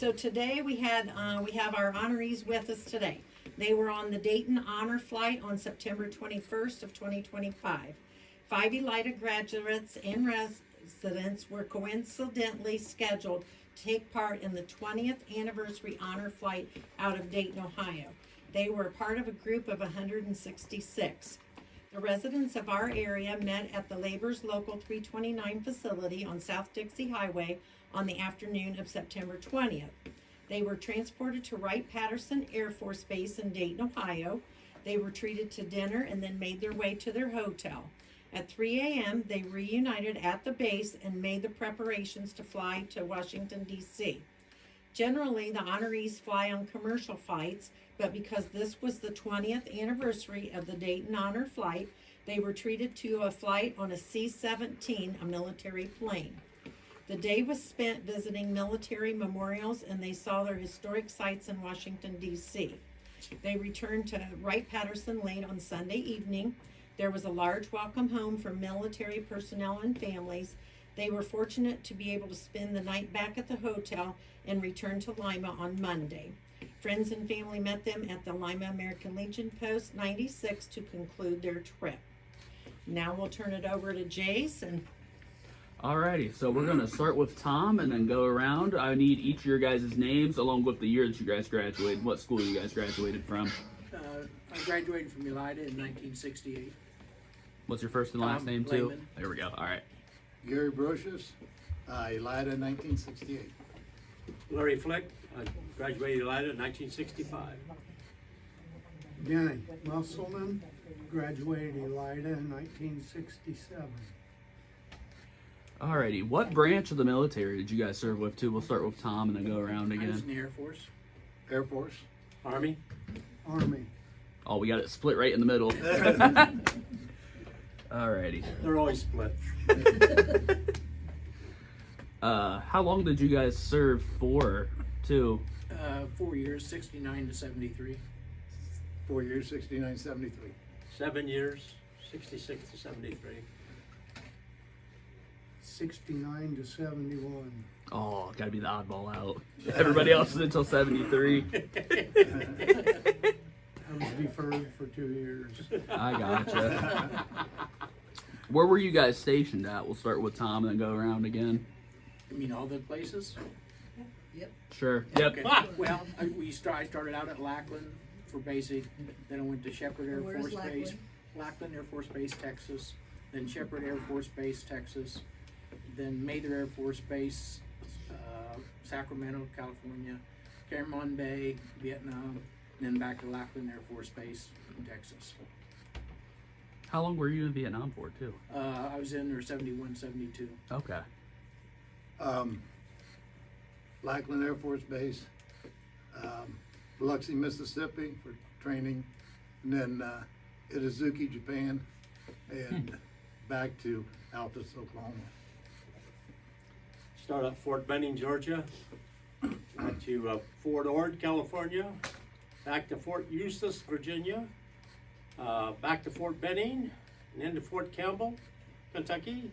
So today we have our honorees with us today. They were on the Dayton Honor Flight on September 21st of 2025. 5 Elida graduates and residents were coincidentally scheduled to take part in the 20th anniversary honor flight out of Dayton, Ohio. They were part of a group of 166. The residents of our area met at the Labor's Local 329 facility on South Dixie Highway on the afternoon of September 20th. They were transported to Wright-Patterson Air Force Base in Dayton, Ohio. They were treated to dinner and then made their way to their hotel. At 3 a.m., they reunited at the base and made the preparations to fly to Washington, D.C. Generally, the honorees fly on commercial flights, but because this was the 20th anniversary of the Dayton Honor Flight, they were treated to a flight on a C-17, a military plane. The day was spent visiting military memorials, and they saw their historic sites in Washington, D.C. They returned to Wright-Patterson late on Sunday evening. There was a large welcome home for military personnel and families. They were fortunate to be able to spend the night back at the hotel and return to Lima on Monday. Friends and family met them at the Lima American Legion Post 96 to conclude their trip. Now we'll turn it over to Jason. Alrighty, so we're going to start with Tom and then go around. I need each of your guys' names along with the year that you guys graduated, what school you guys graduated from. I graduated from Elida in 1968. What's your first and last name too? Lehman. There we go, alright. Gary Broshes, Elida, 1968. Larry Flick, I graduated Elida in 1965. Denny Musselman, graduated Elida in 1967. Alrighty, what branch of the military did you guys serve with too? We'll start with Tom and then go around I was in again. the Air Force. Air Force. Army. Army. Oh, we got it split right in the middle. Alrighty. They're always split. How long did you guys serve for too? 4 years, 69 to 73. 4 years, 69, 73. 7 years, 66 to 73. 69 to 71. Oh, gotta be the oddball out. Everybody else is until 73. I was deferred for 2 years. I gotcha. Where were you guys stationed at? We'll start with Tom and then go around again. You mean all the places? Sure. Yep. Okay. Well, I started out at Lackland for basic. Then I went to Shepherd Air Where's Force Base, Lackland Air Force Base, Texas. Then Shepherd Air Force Base, Texas. Then Mather Air Force Base, Sacramento, California. Cameron Bay, Vietnam. And then back to Lackland Air Force Base, Texas. How long were you in Vietnam for too? I was in there 71, 72. Okay. Lackland Air Force Base, Biloxi, Mississippi for training, and then Itazuki, Japan, and back to Altus, Oklahoma. Started at Fort Benning, Georgia. Went to Fort Ord, California. Back to Fort Eustis, Virginia. Back to Fort Benning, and then to Fort Campbell, Kentucky.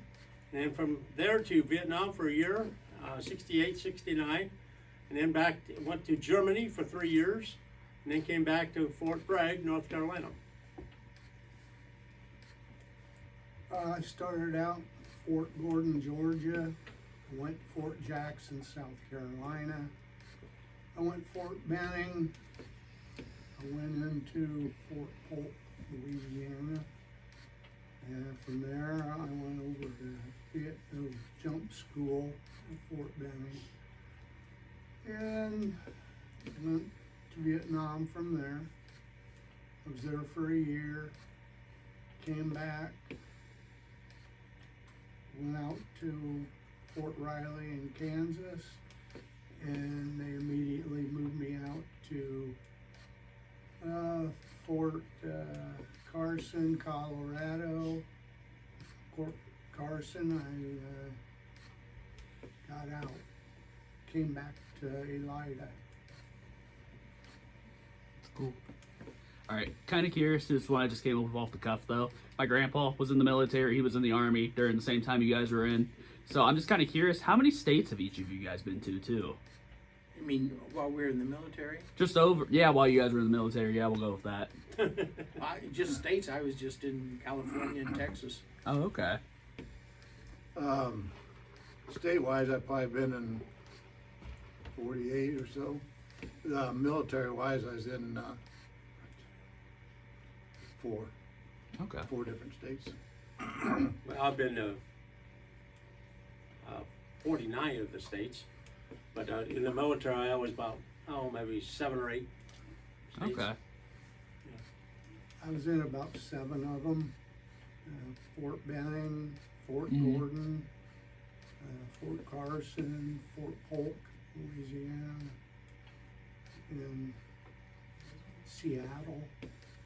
And then from there to Vietnam for a year, 68, 69. And then went to Germany for 3 years. And then came back to Fort Bragg, North Carolina. I started out Fort Gordon, Georgia. I went to Fort Jackson, South Carolina. I went Fort Benning. I went into Fort Polk, Louisiana. And from there, I went over to jump school at Fort Benning. And went to Vietnam from there. I was there for a year. Came back. Went out to Fort Riley in Kansas. And they immediately moved me out to Fort Carson, Colorado. Fort Carson, I got out, came back to Elida. Cool. All right, kind of curious. This one I just came up with off the cuff though. My grandpa was in the military. He was in the Army during the same time you guys were in. So I'm just kind of curious, how many states have each of you guys been to too? I mean, while we were in the military, Just over. Yeah, while you guys were in the military. Yeah, we'll go with that. just states. I was just in California and Texas. Oh, okay. State-wise, I've probably been in 48 or so. Military-wise, I was in four Okay. different states. Well, I've been to 49 of the states, but in the military I was about, maybe 7 or 8 states. Okay. I was in about 7 of them. Fort Benning, Fort Mhm. Gordon, Fort Carson, Fort Polk, Louisiana, and Seattle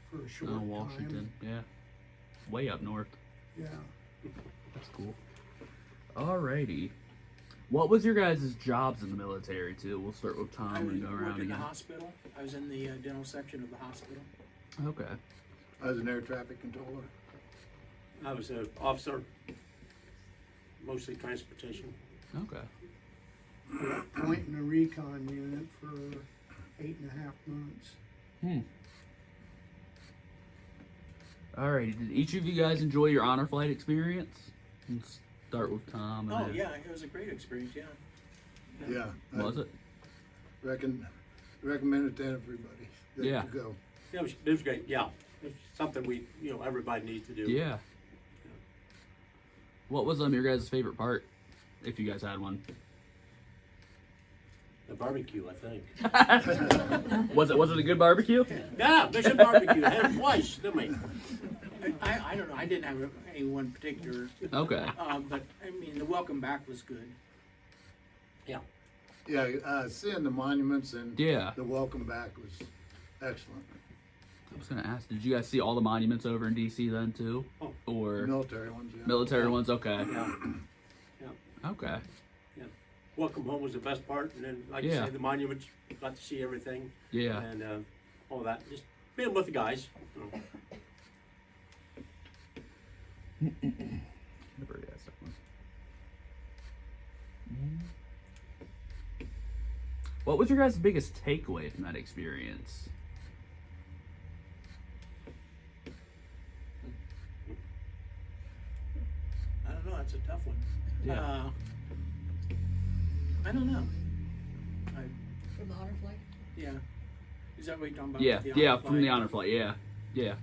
for a short Oh, time. Washington. Yeah. Way up north. Yeah. That's cool. Alrighty. What was your guys' jobs in the military too? We'll start with Tom I and go worked around in the again. hospital. I was in the dental section of the hospital. Okay. I was an air traffic controller. I was an officer, mostly transportation. Okay. Point in a recon unit for 8.5 months. Alrighty. Did each of you guys enjoy your honor flight experience? Let's start with Tom. And Oh then- yeah, it was a great experience. Yeah. Yeah. Was it? Recommend it to everybody that Yeah. to go. Yeah, it was great. Yeah, it's something everybody needs to do. Yeah. What was your guys' favorite part, if you guys had one? The barbecue, I think. Was it a good barbecue? Yeah, Mission Barbecue. Had it twice, didn't we? I don't know. I didn't have any one particular, Okay. but I mean the welcome back was good. Yeah, seeing the monuments and Yeah. the welcome back was excellent. I was gonna ask, did you guys see all the monuments over in DC then too? Oh. Or Military ones, yeah. military ones? Okay. Yeah. Okay. Welcome home was the best part, and then, like you Yeah. say, the monuments, got to see everything, Yeah. and all that. Just being with the guys. Never asked that one. What was your guys' biggest takeaway from that experience? I don't know. That's a tough one. Yeah. I don't know. From the honor flight? Yeah. Is that what you're talking about? Yeah. The Yeah. honor From the flight? honor flight. Yeah. Yeah.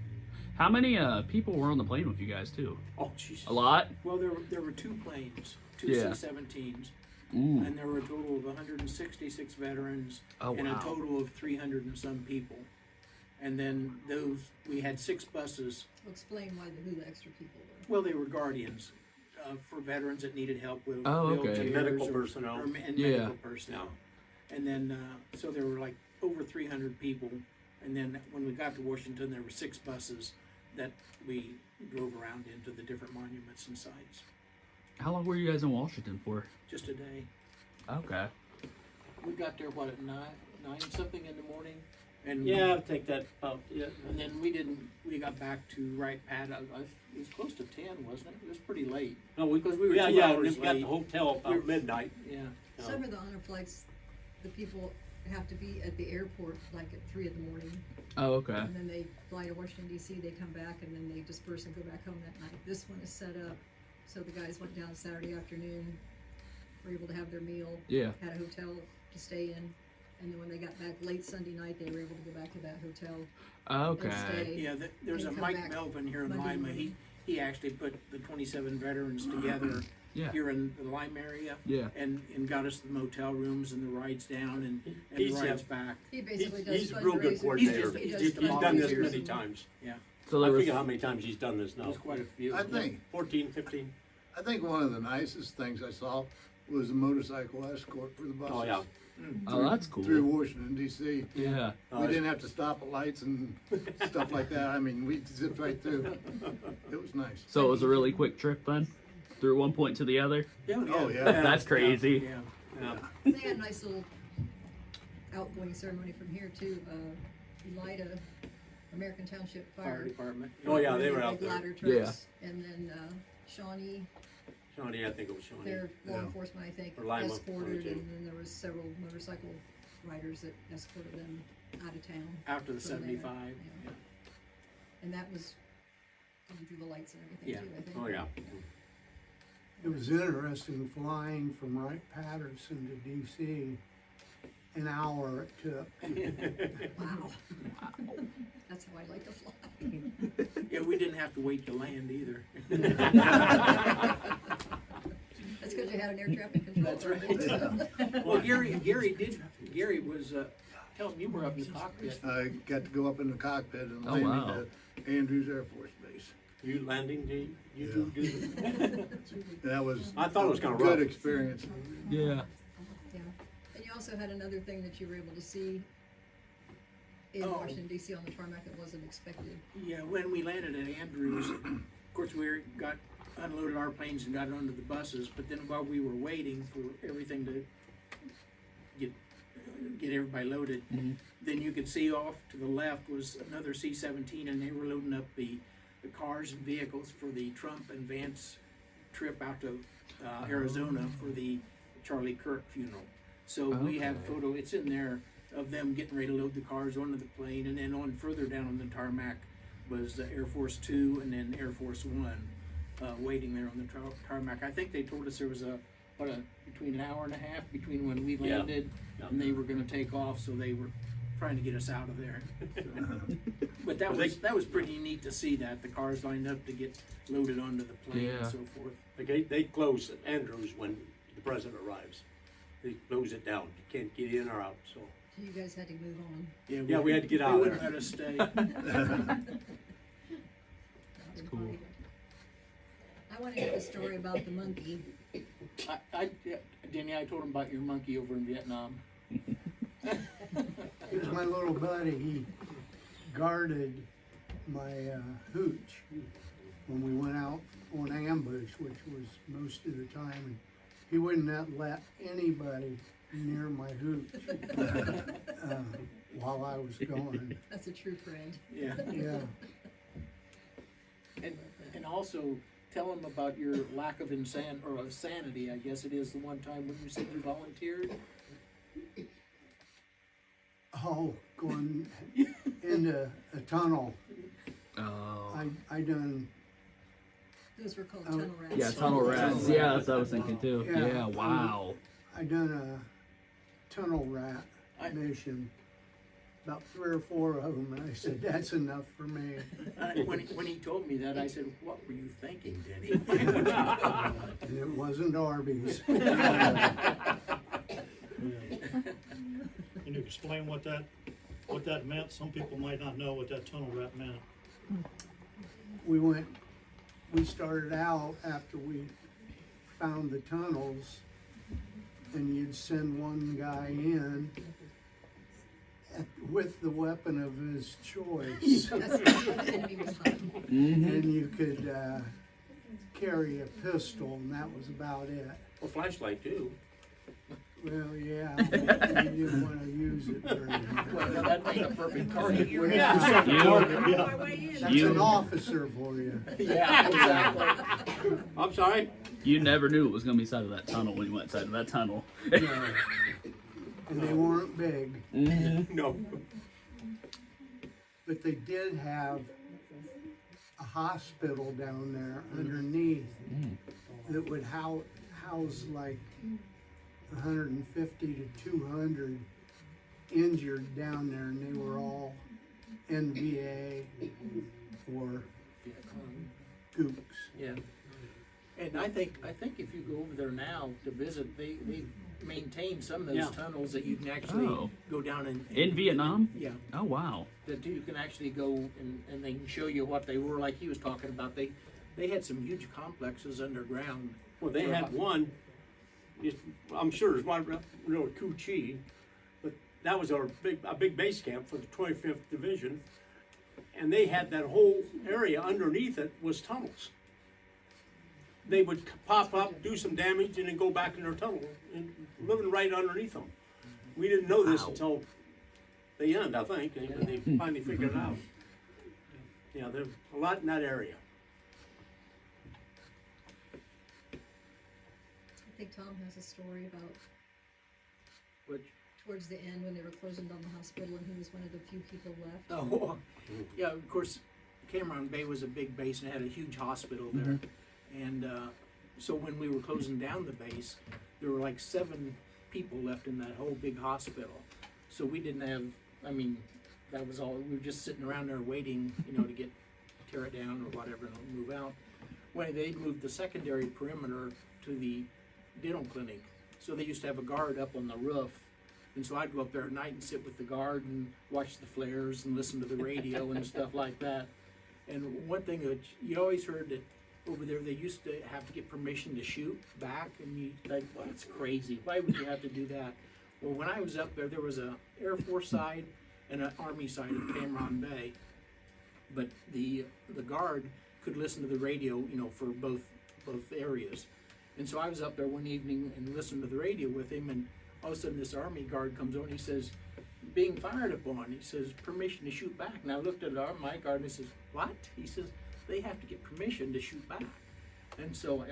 How many people were on the plane with you guys too? Oh, jeez. A lot. Well, there were 2 planes, 2 Yeah. C-17s, Ooh. and there were a total of 166 veterans Oh and a wow. total of 300 and some people. And then we had 6 buses. Well, explain who the extra people were. Well, they were guardians for veterans that needed help with Oh, okay. wheelchairs Medical or- personnel. and Yeah. medical personnel. And then so there were like over 300 people. And then when we got to Washington, there were 6 buses that we drove around into the different monuments and sites. How long were you guys in Washington for? Just a day. Okay. We got there at 9 something in the morning, and Yeah, I'll take that. Yeah. and then we got back to right pad. It was close to 10, wasn't it? It was pretty late. No, Because we were 2 yeah, hours we got late. the hotel about We were- midnight. Yeah. Some of the honor flights, the people have to be at the airport like at 3 in the morning, Oh, okay. and then they fly to Washington D.C. They come back and then they disperse and go back home that night. This one is set up so the guys went down Saturday afternoon, were able to have their meal, Yeah. had a hotel to stay in, and then when they got back late Sunday night, they were able to go back to that hotel and Okay. stay. Yeah, there's a And come Mike back Melvin here in Monday Lima. morning. He actually put the 27 veterans together Yeah. here in the Lima area, Yeah. and got us the motel rooms and the rides down and the He's, rides back. He basically does He's a real good fundraisers. coordinator. He's He's, just he's the done this volunteers. many times. So I there was. forget how many times he's done this now. There's quite a few. I think 14, 15. I think one of the nicest things I saw was a motorcycle escort for the buses. Oh, yeah. Oh, that's cool. Through Washington D.C. Yeah. Oh, We didn't have to stop at lights and stuff like that. I mean, we zipped right through. It was nice. So it was a really quick trip then, through one point to the other. Oh, yeah. That's crazy. Yeah. Yeah. They had a nice little outgoing ceremony from here too. Elida, American Township Fire Fire. department. Oh, yeah, they Really were big out there. ladder Yeah. trucks. And then Shawnee, Shawnee, I think it was Shawnee. their law Yeah. enforcement, I think, Or Lima, escorted, too. and then there was several motorcycle riders that escorted them out of town. After the from there. 75. Yeah. And that was going through the lights and everything Yeah. too, I think. Oh, yeah. It was interesting flying from Wright-Patterson to DC. An hour it took. Wow. That's how I like to fly. Yeah, we didn't have to wait to land either. That's because you had an air traffic control. That's right. Well, Gary was, tell him you were up in the cockpit. I got to go up in the cockpit and Oh, landing wow. at Andrews Air Force Base. You landing, Dee? You two do? That was I thought it was a kinda good rough. experience. Yeah. Yeah. And you also had another thing that you were able to see in Oh. Washington D.C. on the tarmac that wasn't expected. Yeah, when we landed at Andrews, of course, got unloaded our planes and got onto the buses, but then while we were waiting for everything to get everybody loaded, then you could see off to the left was another C-17, and they were loading up the cars and vehicles for the Trump and Vance trip out to Arizona for the Charlie Kirk funeral. So we have Okay. photo, it's in there, of them getting ready to load the cars onto the plane, and then on further down on the tarmac was Air Force Two and then Air Force One waiting there on the tarmac. I think they told us there was between an hour and a half between when we Yeah. landed and they were going to take off, so they were trying to get us out of there. So. But that was pretty neat to see that the cars lined up to get loaded onto the plane Yeah. and so forth. The gate, they close at Andrews when the president arrives. They close it down. You can't get in or out, so. So you guys had to move on. Yeah, we had to get out They of wouldn't there. let us stay. That's cool. funny. I want to hear the story about the monkey. Denny, I told him about your monkey over in Vietnam. He was my little buddy. He guarded my hooch when we went out on ambush, which was most of the time. And he wouldn't let anybody near my hooch while I was gone. That's a true friend. Yeah. Yeah. And also tell him about your lack of sanity, I guess it is, the one time when you said you volunteered. Oh, going into a tunnel. Oh. I done. Those were called Oh. tunnel rats. Yeah, tunnel rats. Yeah, that's what I was thinking too. Yeah. Yeah, wow. I done a tunnel rat mission. About 3 or 4 of them, and I said, that's enough for me. When he told me that, I said, "What were you thinking, Denny?" And it wasn't Arby's. Can you explain what that meant? Some people might not know what that tunnel rat meant. We started out after we found the tunnels, and you'd send one guy in with the weapon of his choice. That's enemy was fun. And you could carry a pistol, and that was about it. Well, flashlight too. Well, yeah, you didn't want to use it very much. Well, that'd make a perfect target. Well, That's You- an officer for you. Yeah, exactly. I'm sorry? You never knew it was gonna be inside of that tunnel when you went inside of that tunnel. No. And they weren't big, No. but they did have a hospital down there underneath that would house like 150 to 200 injured down there, and they were all NVA or Gooks. Yeah. And I think if you go over there now to visit, they maintain some of those Yeah. tunnels that you can actually Oh. go down and In Vietnam? yeah, Oh wow. that you can actually go and they can show you what they were, like he was talking about. They had some huge complexes underground. Well, they had one, I'm sure it's one real Cu Chi, but that was a big base camp for the 25th Division, and they had that whole area underneath it was tunnels. They would pop up, do some damage, and then go back in their tunnel, and living right underneath them. We didn't know this Wow. until the end, I think, and when they finally figured it out. Yeah, there's a lot in that area. I think Tom has a story about Which towards the end when they were closing down the hospital and he was one of the few people left. Oh, yeah, of course, Cameron Bay was a big base and had a huge hospital there. And so when we were closing down the base, there were like 7 people left in that whole big hospital. So we didn't have, I mean, that was all, we were just sitting around there waiting, you know, to tear it down or whatever and move out. When they moved the secondary perimeter to the dental clinic, so they used to have a guard up on the roof. And so I'd go up there at night and sit with the guard and watch the flares and listen to the radio and stuff like that. And one thing that you always heard that over there, they used to have to get permission to shoot back, and you think, well, that's crazy. Why would you have to do that? Well, when I was up there, there was a Air Force side and an Army side of Cameron Bay. But the guard could listen to the radio, you know, for both areas. And so I was up there one evening and listened to the radio with him, and all of a sudden this Army guard comes on and he says, being fired upon, he says, permission to shoot back. And I looked at my guard and he says, what? He says, they have to get permission to shoot back. And so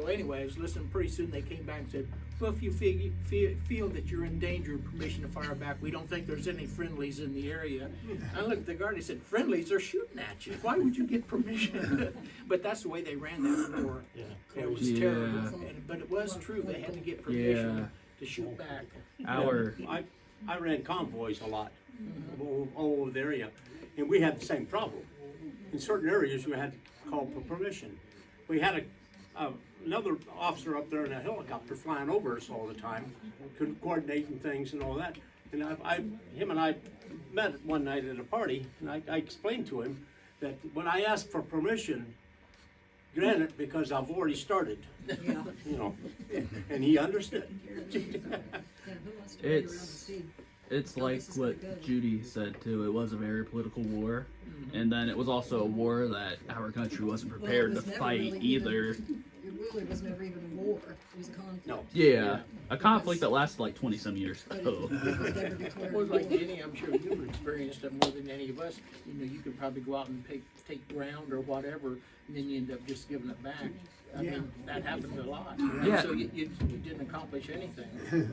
anyway, I was listening. Pretty soon they came back and said, well, if you feel that you're in danger of permission to fire back, we don't think there's any friendlies in the area. I looked at the guard and he said, friendlies are shooting at you. Why would you get permission? But that's the way they ran that war. Yeah. It was terrible. But it was true. They had to get permission to shoot back. I ran convoys a lot all over the area, and we had the same problem. In certain areas, we had to call for permission. We had another officer up there in a helicopter flying over us all the time, coordinating things and all that. And him and I met one night at a party, and I explained to him that when I asked for permission, grant it because I've already started. Yeah. You know, and he understood. Yeah, who wants to wait around and see? It's Oh, like this is what pretty good. Judy said too. It was a very political war, and then it was also a war that our country wasn't Well, it prepared was to never fight really either. It really was never even a war. It was a conflict. No. Yeah, a conflict that lasted like 20-some years. But Oh. it was never declared Well, war. like Denny, I'm sure you've experienced it more than any of us. You know, you could probably go out and take ground or whatever, and then you end up just giving it back. I mean, that happened a lot. Yeah. So you didn't accomplish anything.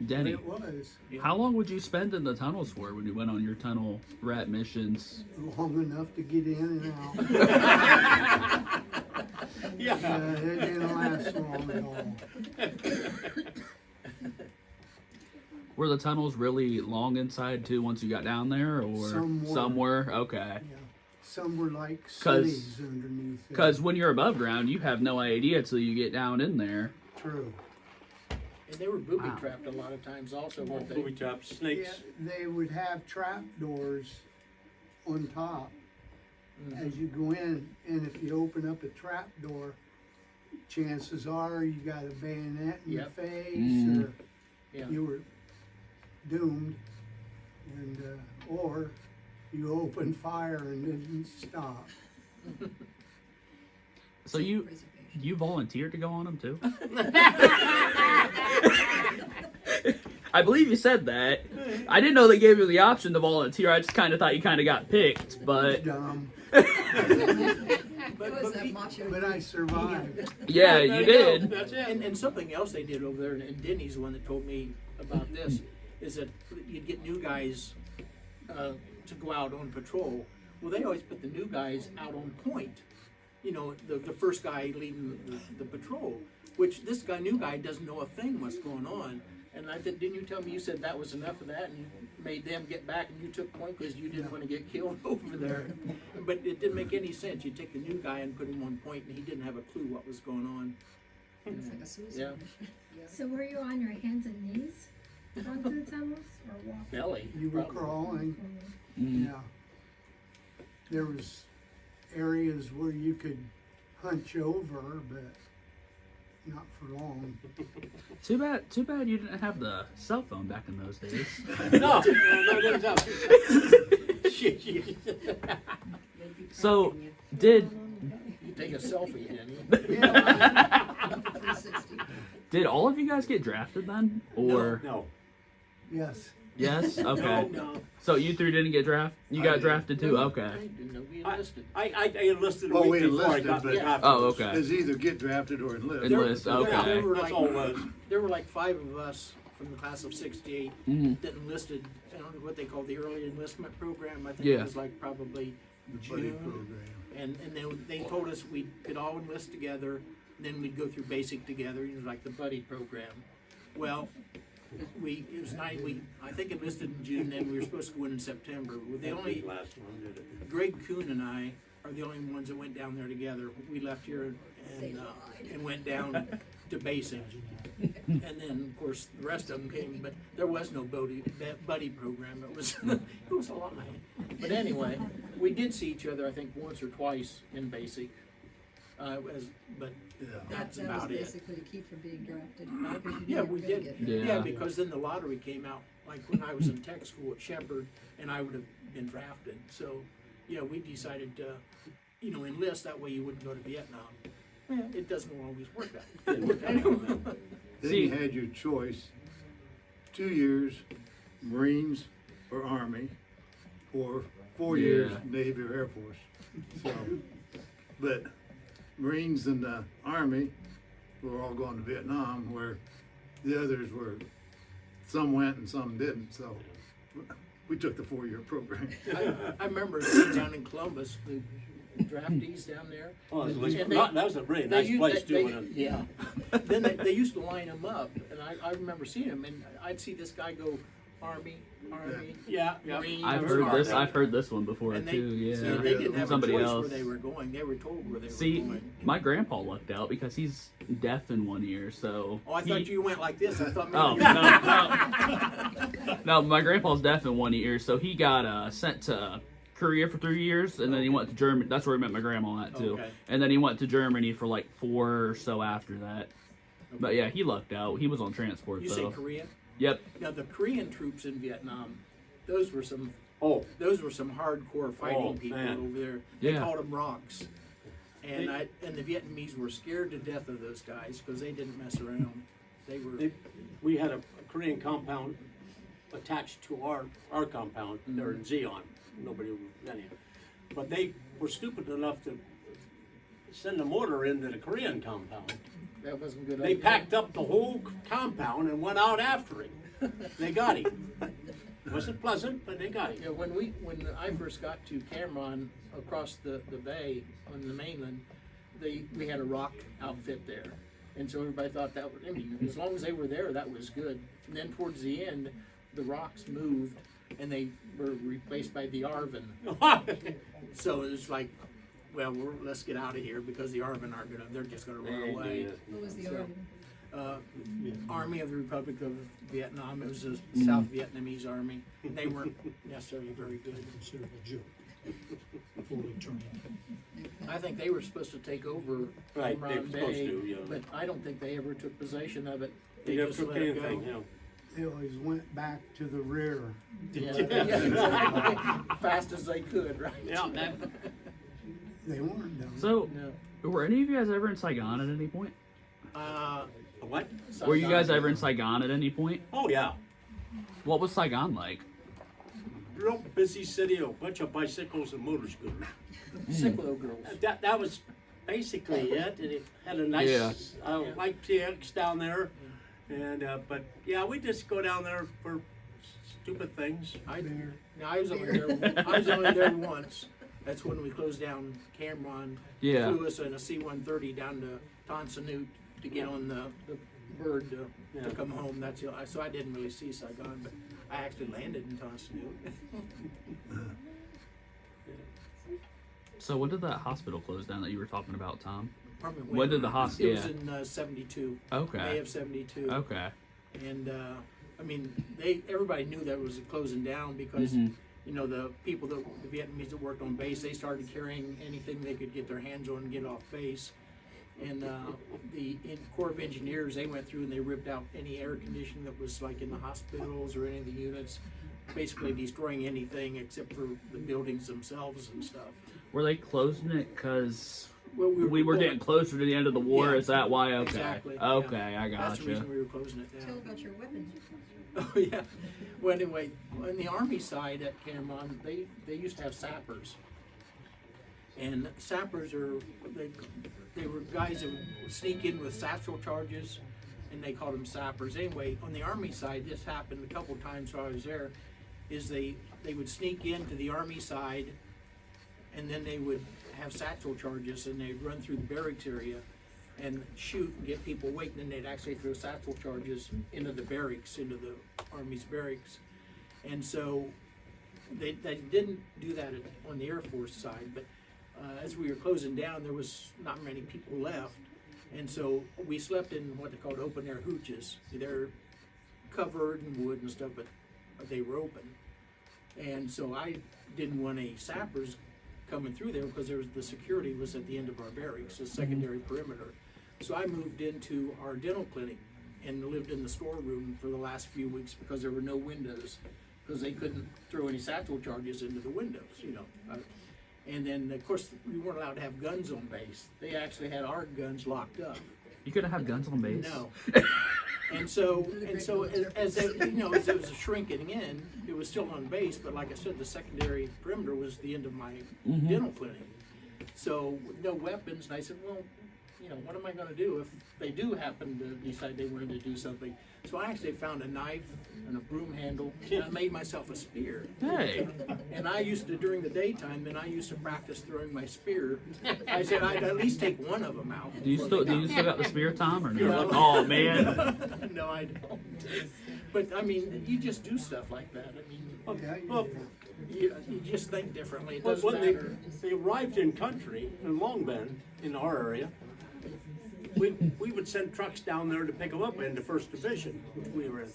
Denny, It was how long would you spend in the tunnels for when you went on your tunnel rat missions? long enough to get in and out. Yeah. It didn't last long at all. Were the tunnels really long inside too once you got down there, or Some were. Okay. Yeah. Some were like 'Cause- cities underneath it. Because when you're above ground, you have no idea till you get down in there. True. And they were booby Wow. trapped a lot of times also, weren't they? Booby traps, snakes. Yeah, they would have trap doors on top as you go in, and if you open up a trap door, chances are you got a bayonet in your Yep. face, Mm. or Yeah. you were doomed, and or you opened fire and didn't stop. So you Reservation. volunteered to go on them too? I believe you said that. I didn't know they gave you the option to volunteer. I just kind of thought you kind of got picked, but Dumb, It was that macho. but I survived. yeah, There you go. did. That's it. And something else they did over there, and Denny's the one that told me about this, is that you'd get new guys to go out on patrol. Well, they always put the new guys out on point. You know, the first guy leading the patrol, which this new guy doesn't know a thing what's going on. And I said, didn't you tell me you said that was enough of that, and you made them get back, and you took point because you didn't want to get killed over there? But it didn't make any sense. You take the new guy and put him on point, and he didn't have a clue what was going on. It's like a suicide Yeah. mission. Yeah. So were you on your hands and knees going through the tunnels or walking? Belly. You were probably. crawling. Mm. Yeah. There was areas where you could hunch over, but not for long. Too bad you didn't have the cell phone back in those days. No. So, did You take a selfie, Denny. Yeah. 360. did all of you guys get drafted then? Or No. Yes. yes? Okay. No. So you three didn't get drafted? You got drafted too? I Okay. didn't know we enlisted. I enlisted a Well, week we before I enlisted, got but- drafted. Oh, okay. Is either get drafted or enlist. Enlist, There okay. were That's like, all it was. there were like 5 of us, from the class of '68 Mhm. that enlisted. I don't know what they call the early enlistment program. I think Yeah. it was like probably The buddy June. program. And they told us we could all enlist together, and then we'd go through basic together, like the buddy program. Well, it was I think enlisted in June, then we were supposed to go in September. The only Last one did it. Greg Kuhn and I are the only ones that went down there together. We left here and went down to basic. And then, of course, the rest of them came, but there was no buddy program. It was it was a lie. But anyway, we did see each other, I think, once or twice in basic. But Yeah. that's That about was it. basically to keep from being drafted. because you knew Yeah, you were we gonna did. get Yeah. Yeah, because then the lottery came out, like when I was in tech school at Shepherd, and I would have been drafted. So, yeah, we decided to, enlist. That way you wouldn't go to Vietnam. Yeah, it doesn't always work that way. Then See- you had your choice, 2 years Marines or Army, or 4 years Yeah. Navy or Air Force. So, but Marines and the Army were all going to Vietnam, where the others were, some went and some didn't. So we took the 4-year program. I remember sitting down in Columbus, the draftees down there. Oh, it And was, they- that was a really nice They- place they- too. Yeah. Then they used to line them up, and I remember seeing them, and I'd see this guy go Army, Yeah, Marine. I've Army. heard this one before And too. see, Yeah. they didn't have Somebody a choice else. where they were going. They were told where they See, were going. my grandpa lucked out because he's deaf in one ear, so. Oh, I thought you went like this. I thought maybe Oh no, my grandpa's deaf in one ear, so he got sent to Korea for 3 years, and then he went to Germany. That's where he met my grandma at too. Okay. And then he went to Germany for like 4 or so after that. But yeah, he lucked out. He was on transport You though. say Korea? Yep. Now the Korean troops in Vietnam, those were some Oh, hardcore fighting people man. over there. They Yeah. called them rocks. And the Vietnamese were scared to death of those guys because they didn't mess around. They were we had a Korean compound attached to our compound there in Zeon. Nobody knew any. But they were stupid enough to send a mortar into the Korean compound. that wasn't good. They packed up the whole compound and went out after him. They got him. Wasn't pleasant, but they got him. Yeah, when I first got to Cameron across the bay on the mainland, we had a rock outfit there, and so everybody thought that was, as long as they were there, that was good. And then towards the end, the rocks moved, and they were replaced by the Arvin. So it was like, well, let's get out of here because the Arvin they're just gonna run away. What was the So- Army? Army of the Republic of Vietnam. It was the South Vietnamese Army. They weren't necessarily very good. Considered a joke. Before we turned I think they were supposed to take over Right, they Cameron were supposed Bay, to, yeah. but I don't think they ever took possession of it. They They never just took let it go. anything, you know. They always went back to the rear. Yeah, yeah, exactly. Fast as they could, right? Yeah, that- They weren't done. So, No. were any of you guys ever in Saigon at any point? What? Were you guys ever in Saigon at any point? Oh, yeah. What was Saigon like? Real busy city, a bunch of bicycles and motor scooters. Cyclo girls. That was basically it. And it had a nice Yeah. light PX down there. And but yeah, we just go down there for stupid things. I was only there once. That's when we closed down Cameron. Yeah. Flew us in a C-130 down to Tonsanut to get on the bird to come home. That's so I didn't really see Saigon, but I actually landed in Tonsanut. So when did that hospital close down that you were talking about, Tom? Probably When did the It hospital? was Yeah. in '72. May Okay. of '72. Okay. And I mean, everybody knew that it was closing down because Mhm. the people the Vietnamese that worked on base, they started carrying anything they could get their hands on and get off base. And the Corps of Engineers, they went through and they ripped out any air conditioning that was like in the hospitals or any of the units, basically destroying anything except for the buildings themselves and stuff. Were they closing it because Well, we were getting closer to the end of the war? Yeah. Is that why? Okay. Exactly. Okay, yeah. I That's the gotcha. reason we were closing it Tell down. about your weapons. Oh yeah. Well, anyway, on the Army side at Cameron, they used to have sappers, and sappers they were guys that would sneak in with satchel charges, and they called them sappers. Anyway, on the Army side, this happened a couple times while I was there, is they would sneak into the Army side, and then they would have satchel charges, and they'd run through the barracks area and shoot and get people waiting, and they'd actually throw satchel charges into the barracks, into the Army's barracks. And so they didn't do that on the Air Force side, but as we were closing down, there was not many people left. And so we slept in what they called open air hooches. They're covered in wood and stuff, but they were open. And so I didn't want any sappers coming through there because the security was at the end of our barracks, the secondary perimeter. So I moved into our dental clinic and lived in the storeroom for the last few weeks because there were no windows, because they couldn't throw any satchel charges into the windows, you know. And then, of course, we weren't allowed to have guns on base. They actually had our guns locked up. You couldn't have guns on base? No. And so as they, you know, as it was shrinking in, it was still on base, but like I said, the secondary perimeter was the end of my dental clinic. So with no weapons, and I said, well, you know, what am I gonna do if they do happen to decide they wanted to do something? So I actually found a knife and a broom handle, and I made myself a spear. Hey. And I used to, during the daytime, then I used to practice throwing my spear. I said I'd at least take one of them out. Do you still got the spear, Tom, or no? No. Oh man. No, I don't. But I mean, you just do stuff like that. I mean, Well, you just think differently. It but doesn't when matter. they arrived in country, in Long Bend, in our area, we would send trucks down there to pick them up in the 1st Division, which we were in.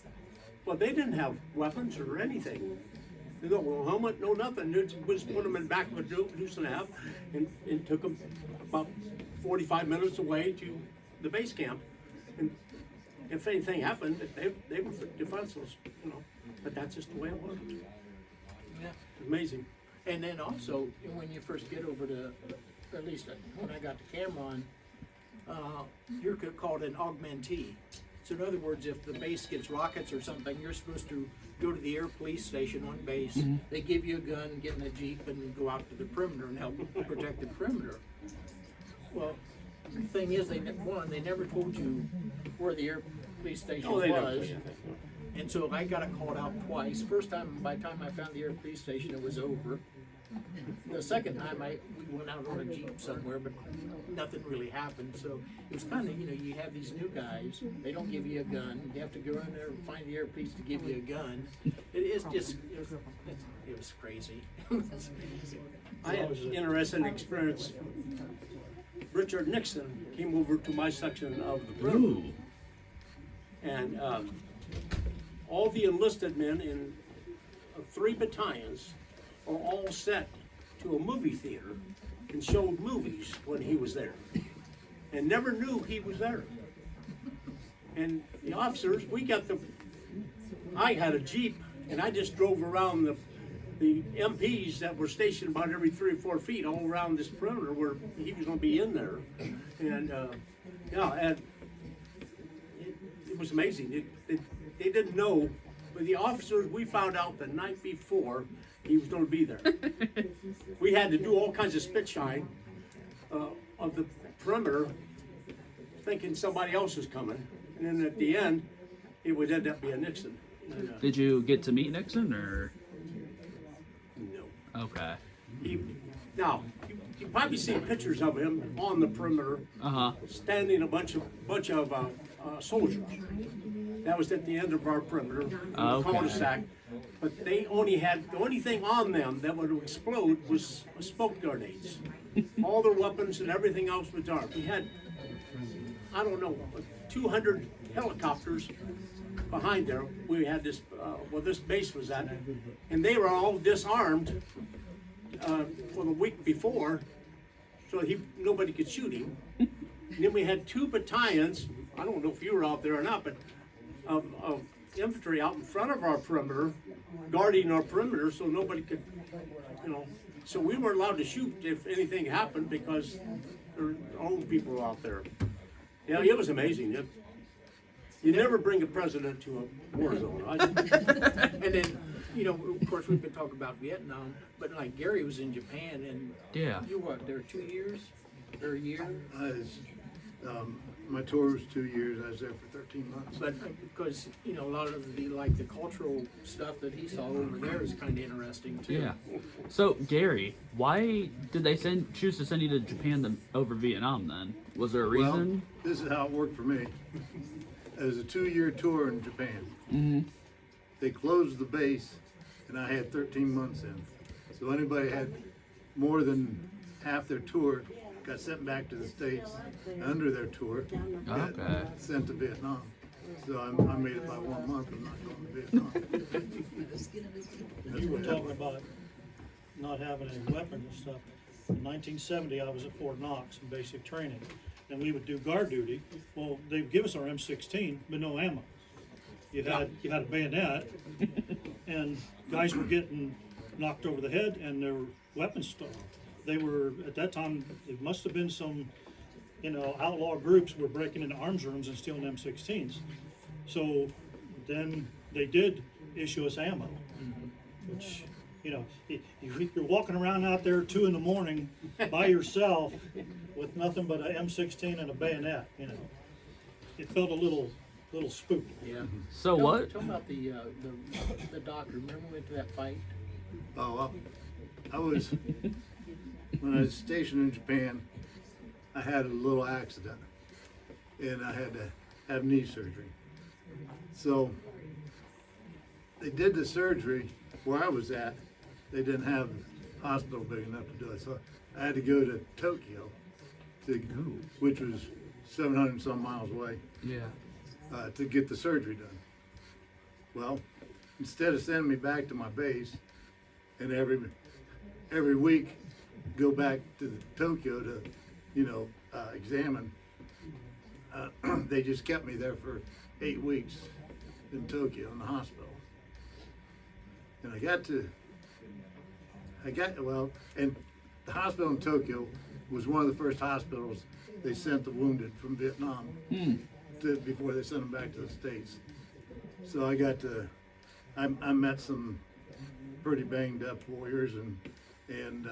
Well, they didn't have weapons or anything. They don't no helmet, no nothing. They just put them in the back of a deuce and a half, and took them about 45 minutes away to the base camp. And if anything happened, they were defenseless, you know. But that's just the way it was. Yeah. Amazing. And then also, when you first get over to, at least when I got to Cameron, you're called an augmentee. So in other words, if the base gets rockets or something, you're supposed to go to the air police station on base. They give you a gun, get in a Jeep, and go out to the perimeter and help protect the perimeter. Well, the thing is, they never told you where the air police station Oh, they don't was. do anything. And so I got called out twice. First time, by the time I found the air police station, it was over. The second time, we went out on a Jeep somewhere, but nothing really happened. So it was kind of, you know, you have these new guys, they don't give you a gun. You have to go in there and find the air police to give you a gun. It was crazy. I had an interesting experience. Richard Nixon came over to my section of the perimeter. Ooh. And all the enlisted men in 3 battalions are all set to a movie theater and showed movies when he was there, and never knew he was there. And the officers, I had a Jeep, and I just drove around the MPs that were stationed about every 3 or 4 feet all around this perimeter where he was going to be in there. And and it was amazing. They didn't know, but the officers, we found out the night before he was going to be there. We had to do all kinds of spit shine of the perimeter, thinking somebody else was coming, and then at the end, it would end up being Nixon. And, Did you get to meet Nixon, or? no. Okay. Now, you probably seen pictures of him on the perimeter, standing a bunch of soldiers. That was at the end of our perimeter, Okay. cul-de-sac. But they only had, the only thing on them that would explode was smoke grenades. All their weapons and everything else was armed. We had, I don't know, 200 helicopters behind there. We had this, where this base was at, and they were all disarmed for the week before, so nobody could shoot him. And then we had 2 battalions, I don't know if you were out there or not, but of infantry out in front of our perimeter, guarding our perimeter so nobody could, you know, so we weren't allowed to shoot if anything happened because our own people were out there. Yeah, it was amazing. You never bring a president to a war zone. And then, you know, of course, we've been talking about Vietnam, but like Gary was in Japan, and Yeah. you were there 2 years or a year? I was My tour was 2 years. I was there for 13 months. But because, you know, a lot of the, like, the cultural stuff that he saw over there is kind of interesting too. Yeah. So Gary, why did they choose to send you to Japan over Vietnam then? Was there a reason? Well, this is how it worked for me. It was a 2-year tour in Japan. Mm-hmm. They closed the base, and I had 13 months in. So anybody had more than half their tour got sent back to the States under their tour, got sent to Vietnam. So I made it by 1 month. I'm not going to Vietnam. You were talking about not having any weapons and stuff. In 1970, I was at Fort Knox in basic training, and we would do guard duty. Well, they'd give us our M16, but no ammo. You had a bayonet, and guys were getting knocked over the head, and their weapons stolen. They were, at that time, it must have been some, you know, outlaw groups were breaking into arms rooms and stealing M16s. So then they did issue us ammo, which, you know, you're walking around out there 2 a.m. by yourself with nothing but an M16 and a bayonet, you know. It felt a little spooky. Yeah. So what? Tell about the doctor. Remember we went to that fight? Oh, well, I was, when I was stationed in Japan, I had a little accident, and I had to have knee surgery. So they did the surgery where I was at. They didn't have a hospital big enough to do it, so I had to go to Tokyo, which was 700 and some miles away, to get the surgery done. Well, instead of sending me back to my base, and every week go back to Tokyo to, you know, examine, they just kept me there for 8 weeks in Tokyo in the hospital. And and the hospital in Tokyo was one of the first hospitals they sent the wounded from Vietnam before they sent them back to the States. So I met some pretty banged up warriors and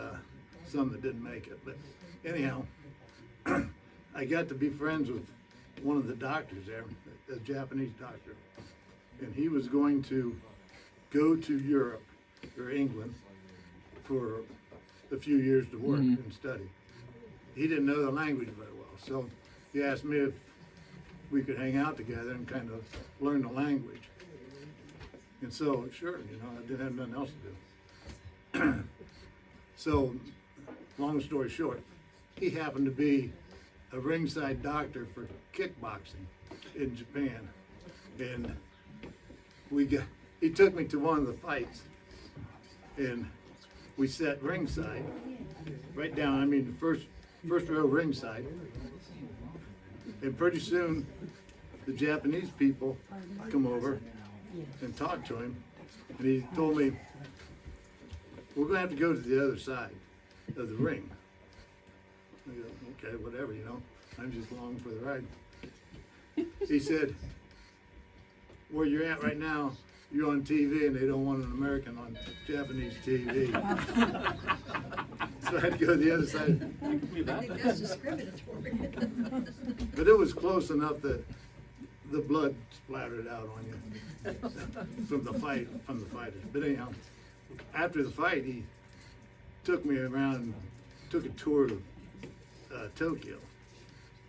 some that didn't make it. But anyhow, I got to be friends with one of the doctors there, a Japanese doctor, and he was going to go to Europe or England for a few years to work and study. He didn't know the language very well, so he asked me if we could hang out together and kind of learn the language. And so, sure, you know, I didn't have nothing else to do. So, long story short, he happened to be a ringside doctor for kickboxing in Japan. And he took me to one of the fights, and we sat ringside, right down, I mean, the first row ringside. And pretty soon, the Japanese people come over and talked to him, and he told me, we're going to have to go to the other side of the ring. I go, okay, whatever, you know, I'm just along for the ride. He said, where you're at right now, you're on TV and they don't want an American on Japanese TV. So I had to go to the other side. I think that's discriminatory. But it was close enough that the blood splattered out on you from the fighters. But anyhow, after the fight, he took me around, took a tour of Tokyo,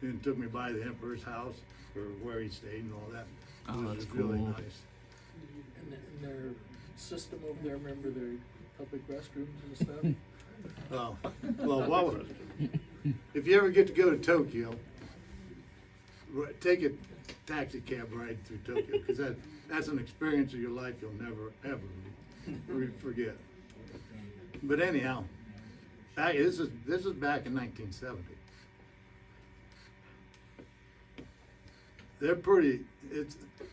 and took me by the emperor's house or where he stayed and all that. It was really cool. nice. And their system over there, remember their public restrooms and stuff? Well, if you ever get to go to Tokyo, take a taxi cab ride through Tokyo, because that's an experience of your life you'll never, ever forget. But anyhow, this is back in 1970. They're pretty,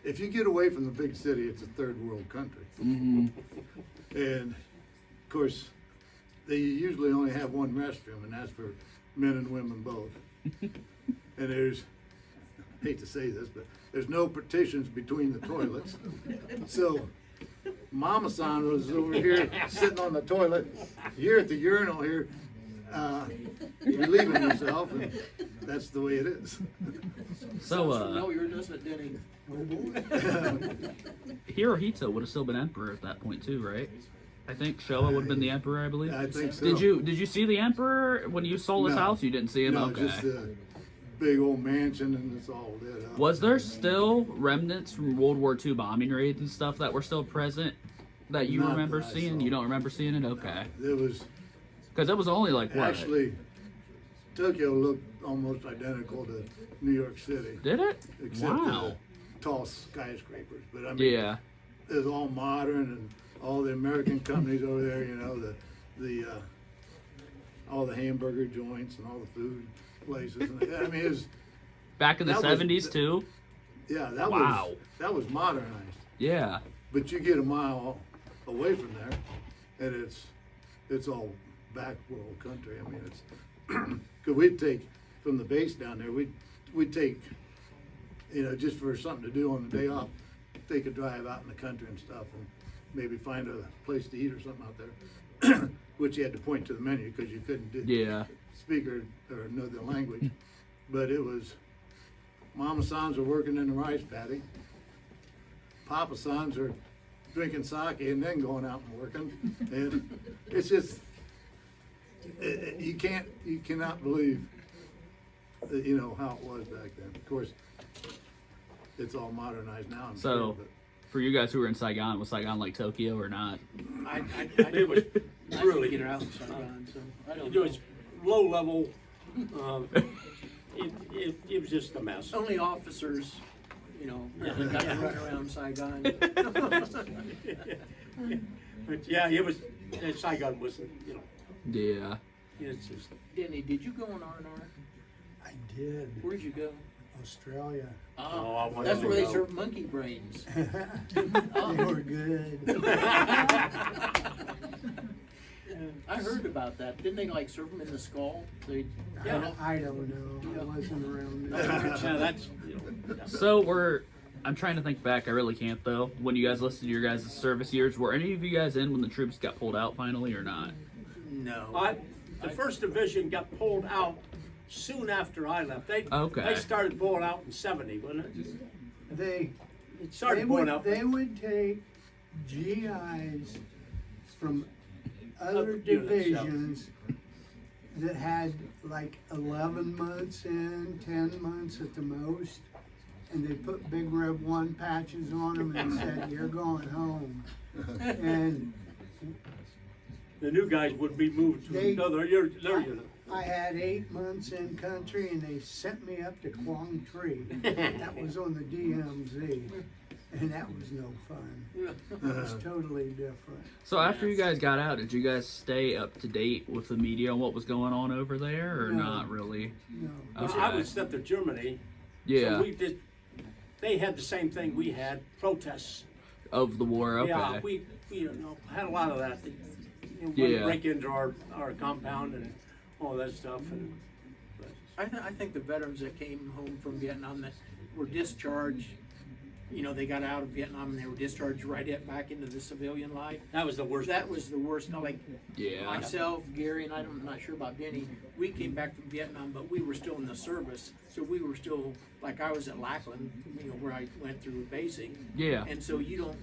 if you get away from the big city, it's a third world country. And of course, they usually only have one restroom, and that's for men and women both. And there's, I hate to say this, but there's no partitions between the toilets. So Mama-san was over here sitting on the toilet, you're at the urinal here, relieving yourself, and that's the way it is. So, familiar, doesn't it, Denny? Hirohito would have still been emperor at that point too, right? I think Showa would have been the emperor, I believe. I think so. Did you see the emperor when you saw his No. house? You didn't see him. No, Okay. just a big old mansion, and it's all lit up. Was there still remnants from World War II bombing raids and stuff that were still present that you Not remember that I seeing? saw. You don't remember seeing it? Okay. It was Because it was only like what? actually Tokyo looked almost identical to New York City, Did it? except Wow. the tall skyscrapers. But I mean, Yeah. it was all modern, and all the American companies over there. You know, the all the hamburger joints and all the food places. And, I mean, it was Back in the That was- 70s too? yeah, that Wow. was modernized. Yeah. But you get a mile away from there, and it's all back world country. I mean, it's because we'd take from the base down there. We'd take, you know, just for something to do on the day off, take a drive out in the country and stuff, and maybe find a place to eat or something out there. Which you had to point to the menu because you couldn't Yeah. speak or know the language. But it was Mama Sons are working in the rice paddy. Papa Sons are drinking sake and then going out and working. And it's just, you cannot believe, you know, how it was back then. Of course, it's all modernized now. I'm So- sure, but For you guys who were in Saigon, was Saigon like Tokyo or not? It was really, Get her out in Saigon, so I don't it know. was low level. It was just a mess. Only officers, you know, got to run around Saigon. But yeah, it was. Saigon wasn't, you know. Yeah. It's just. Denny, did you go on R&R? I did. Where'd you go? Australia. Oh, I wanted That's to where they go. serve monkey brains. They were good. I heard about that. Didn't they like serve them in the skull? They, Yeah. I don't know. I wasn't around Yeah, there. that's. You know, So I'm trying to think back. I really can't though. When you guys listed your guys' service years, were any of you guys in when the troops got pulled out finally or not? no. the first division got pulled out soon after I left. Okay. They started pulling out in '70, wasn't it? They It started pulling out. They would take GIs from other Other units, yeah. divisions that had like 11 months in, 10 months at the most, and they put Big Red 1 patches on them and said, "You're going home." And The new guys would be moved to They- another unit. I had 8 months in country, and they sent me up to Quang Tri. That was on the DMZ, and that was no fun. It was totally different. So after you guys got out, did you guys stay up to date with the media on what was going on over there, or No. not really? No. Okay. I was sent to Germany. Yeah. So we did. They had the same thing we had, protests. Of the war. Okay. Yeah, we you know, had a lot of that. They, Yeah. break into our compound and all that stuff. And I think the veterans that came home from Vietnam that were discharged, you know, they got out of Vietnam and they were discharged back into the civilian life. that was the worst. That was the worst. Not like Yeah. myself, Gary, and I'm not sure about Denny. We came back from Vietnam, but we were still in the service, so we were still like I was at Lackland, you know, where I went through basing. Yeah. And so you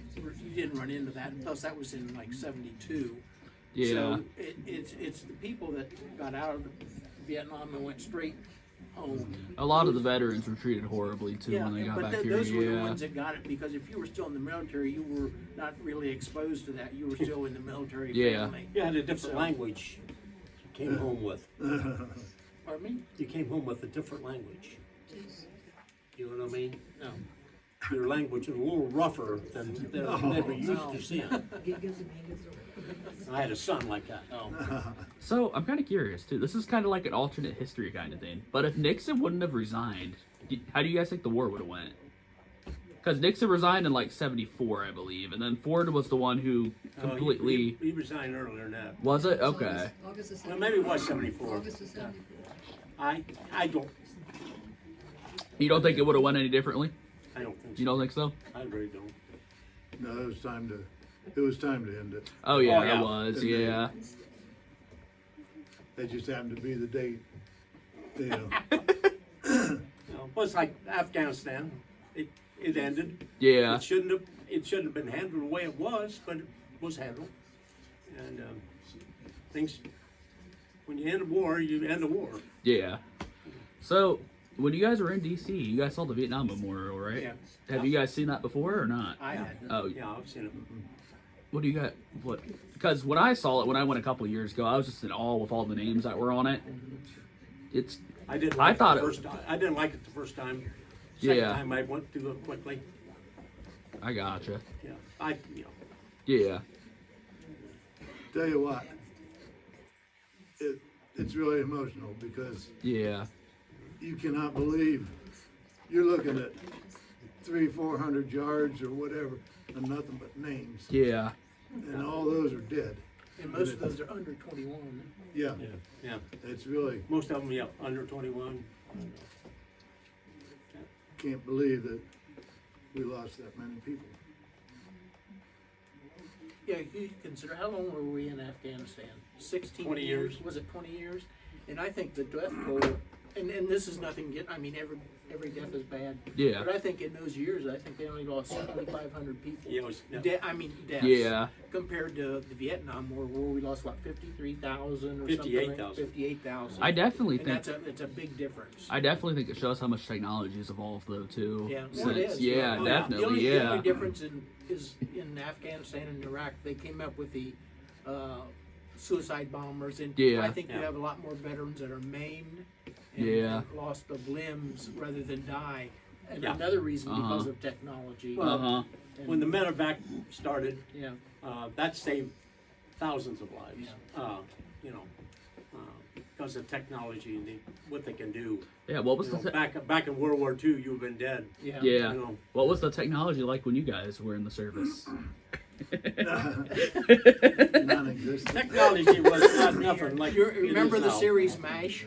didn't run into that. And plus, that was in like '72. Yeah. So it's the people that got out of Vietnam and went straight home. A lot of the veterans were treated horribly too when they got but back here. those were the Yeah. ones that got it because if you were still in the military, you were not really exposed to that. You were still in the military Yeah. family. You had a different So- language. You came home with. Pardon me? You came home with a different language. You know what I mean? No. Your language is a little rougher than we're used to seeing. I had a son like that. So I'm kind of curious too. This is kind of like an alternate history kind of thing. But if Nixon wouldn't have resigned, how do you guys think the war would have went? Because Nixon resigned in like '74, I believe, and then Ford was the one who completely. He resigned earlier than that. Was it? Okay. August of Well, 74. maybe it was '74. August of 74. I don't. You don't think it would have went any differently? I don't think so. You don't think so? I really don't. No, it was time to end it. Oh yeah, Oh, yeah. it was. Yeah. It just happened to be the date, you know. Well, it's like Afghanistan. It ended. Yeah. It shouldn't have been handled the way it was, but it was handled. And things, when you end a war, you end a war. Yeah. So, when you guys were in D.C., you guys saw the Vietnam Memorial, right? Yeah. Have you guys seen that before or not? I had. Oh, Yeah, I've seen it. what do you got? What? Because when I saw it, when I went a couple years ago, I was just in awe with all the names that were on it. It's. I didn't I like thought it the it- first time. I didn't like it the first time. Second Yeah. time I went through it quickly. I gotcha. Yeah. Yeah. Tell you what, it's really emotional because Yeah. you cannot believe you're looking at 300-400 yards or whatever and nothing but names, Yeah. and all those are dead. And most of those are under 21. Yeah, Yeah. it's really, Most of them, yeah, under 21. can't believe that we lost that many people. Yeah, you consider, how long were we in Afghanistan? 16 20 years. Was it 20 years? And I think the death toll, and this is nothing, I mean, every death is bad. Yeah. But I think in those years, I think they only lost 2,500 people. Yeah, it was, yeah. Deaths. Yeah. Compared to the Vietnam War, where we lost, what, 53,000 or 58,000. something? 58,000. I definitely And think. that's a big difference. I definitely think it shows how much technology has evolved, though, too. Yeah, Since, well, it is. yeah, Oh, definitely, The yeah. only difference is in Afghanistan and Iraq, they came up with the suicide bombers, and Yeah. I think you Yeah. have a lot more veterans that are maimed and, Yeah. and lost of limbs rather than die. And Yeah. another reason because Uh-huh. of technology. Uh huh. And- When the medevac started, yeah, that saved thousands of lives. Because of technology and what they can do. Yeah. What was You know, the back in World War II, you've been dead. yeah, yeah? You know. What was the technology like when you guys were in the service? Non-existent. Technology was not nothing like You it remember is the now. series MASH?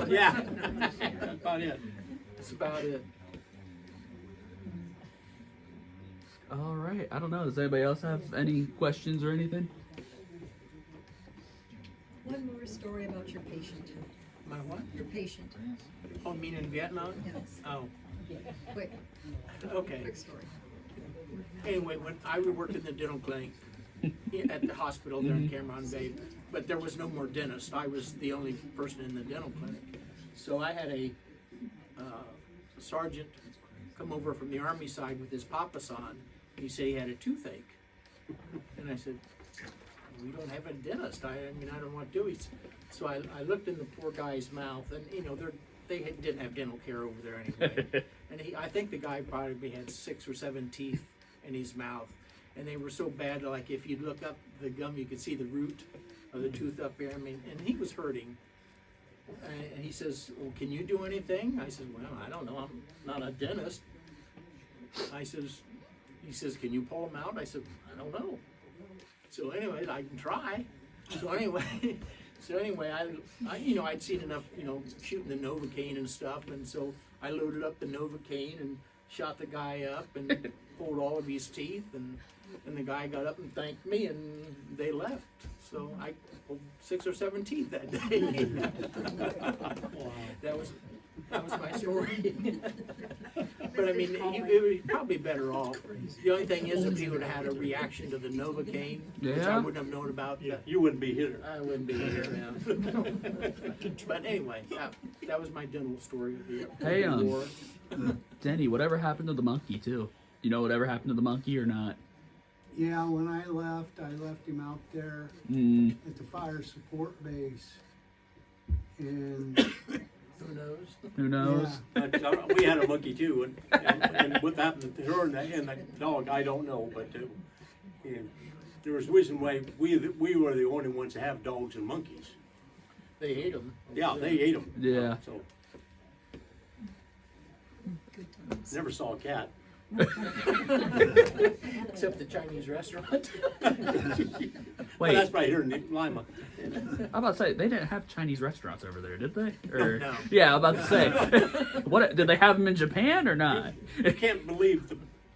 Yeah, that's about it. That's about it. All right. I don't know. Does anybody else have any questions or anything? One more story about your patient. My what? Your patient. Oh, you mean in Vietnam? Yes. Oh, Quick, okay. quick story. Anyway, when I worked in the dental clinic at the hospital there in Cameron Bay, but there was no more dentist. I was the only person in the dental clinic. So I had a sergeant come over from the Army side with his papas on. He said he had a toothache. And I said, we don't have a dentist. I mean, I don't know what to do. So I looked in the poor guy's mouth, and you know, they didn't have dental care over there anyway. And I think the guy probably had 6 or 7 teeth in his mouth, and they were so bad, like if you look up the gum, you could see the root of the tooth up there. I mean, and he was hurting. And he says, well, can you do anything? I said, well, I don't know. I'm not a dentist. He says, can you pull them out? I said, I don't know. So anyway, I can try. So anyway, I you know, I'd seen enough, you know, shooting the Novocaine and stuff, and so I loaded up the Novocaine and shot the guy up and pulled all of his teeth, and the guy got up and thanked me, and they left. So I pulled 6 or 7 teeth that day. That was my story. But I mean, it was probably better off. The only thing is, if he would have had a reaction to the Novocaine, which I Yeah. wouldn't have known about, Yeah, you wouldn't be here. I wouldn't be here now. But anyway, that was my dental story of the Hey, of the war. Denny, whatever happened to the monkey too? You know whatever happened to the monkey or not? Yeah, when I left him out there Mm, at the fire support base. And Who knows? who knows? yeah, But, we had a monkey too, and what happened to her and the dog, I don't know, but there was a reason why we were the only ones to have dogs and monkeys. They ate them. Yeah, they ate them. Yeah. So Good times. never saw a cat. Except the Chinese restaurant. Well, that's Wait, right here in Lima. I'm about to say they didn't have Chinese restaurants over there, did they? Or No. yeah, I'm about to say. What did they have them in Japan or not? I can't believe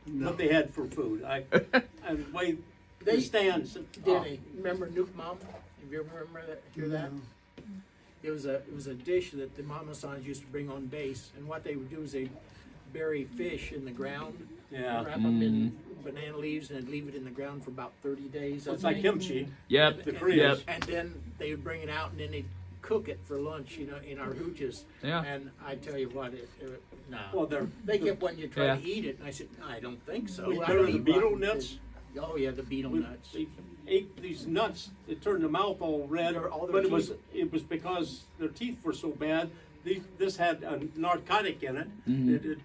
No. what they had for food. And the way They- the stands. Denny, remember Nuke Mom? Have you ever hear that? no, It was a dish that the mama sons used to bring on base, and what they would do is they'd bury fish in the ground, Yeah. wrap them in banana leaves, and leave it in the ground for about 30 days. It's like kimchi. Yep. The And- Koreans. And then they would bring it out, and then they'd cook it for lunch, you know, in our hooches. Yeah. And I tell you what, no. Well, they're They kept wanting you to try Yeah. to eat it, and I said, I don't think so. We I better don't the eat beetle rotten nuts. fish. Oh yeah, the beetle nuts. They ate these nuts. It turned the mouth all red. All their But teeth. it was because their teeth were so bad. This had a narcotic in it. Mhm. It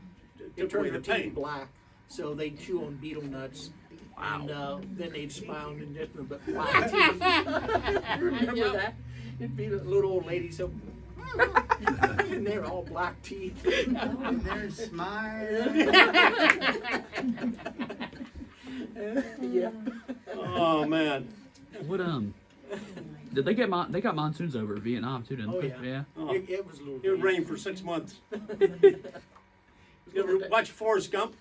They took away turned the their teeth pain. black, so they'd chew on beetle nuts. And then they'd smile and nothing but black teeth. Remember that? It'd be the little old lady, so and they're all black teeth. And they're smiling. Yeah. Oh man. What did they get? They got monsoons over Vietnam too, didn't Oh, they? yeah. Yeah. Oh. It was a little. It would rain for 6 months. You ever watch Forrest Gump?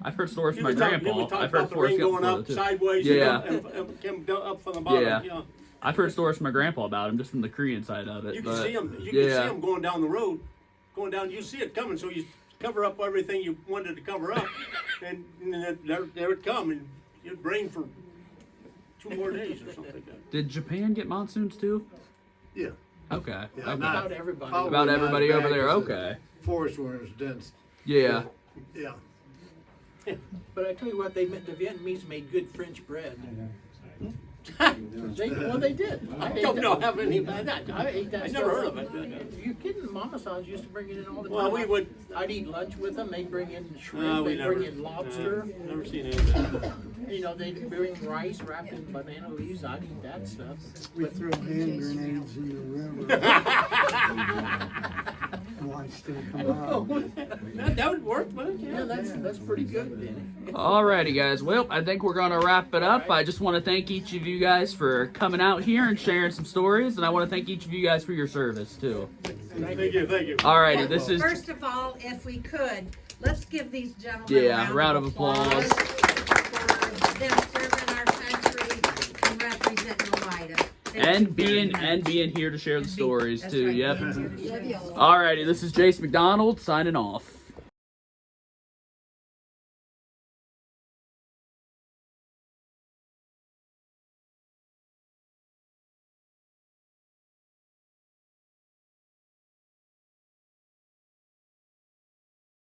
I've heard stories He from my was talking grandpa. about I've heard the Forrest rain Gump going before, up too. sideways, Yeah. you know, and came down, up from the bottom. Yeah. You know. I've heard stories from my grandpa about him, just from the Korean side of it. You can but, see them. You yeah. can see them going down the road, going down. You see it coming, so you cover up everything you wanted to cover up, and then there it come, and it'd rain for 2 more days or something like that. Did Japan get monsoons too? Yeah. Okay. Yeah, Okay. not- About everybody. probably About not everybody as over bad there. as the Okay. Forest worms dense. Yeah. Yeah. But I tell you what, the Vietnamese made good French bread. They did. I don't know how many. I ate that. I stuff. never heard of it. You're kidding? Mama Sons used to bring it in all the time. Well, we would. I'd eat lunch with them. They'd bring in shrimp. We They'd never. bring in lobster. Never seen any of that. You know, they'd bring rice wrapped in banana leaves. I'd eat that stuff. We throw hand grenades in the river. Watch them come out. That would work, wouldn't it? Yeah, that's pretty good, Denny. Alrighty, guys. Well, I think we're gonna wrap it up. I just want to thank each of you guys for coming out here and sharing some stories, and I want to thank each of you guys for your service too. Thank you, thank you. Alrighty, this is First of all, if we could, let's give these gentlemen Yeah, a round of applause. for them serving our country and representing Elida. and being here to share the stories That's too. right. Yep. Being here to share the stories. Alrighty, this is Jace McDonald signing off.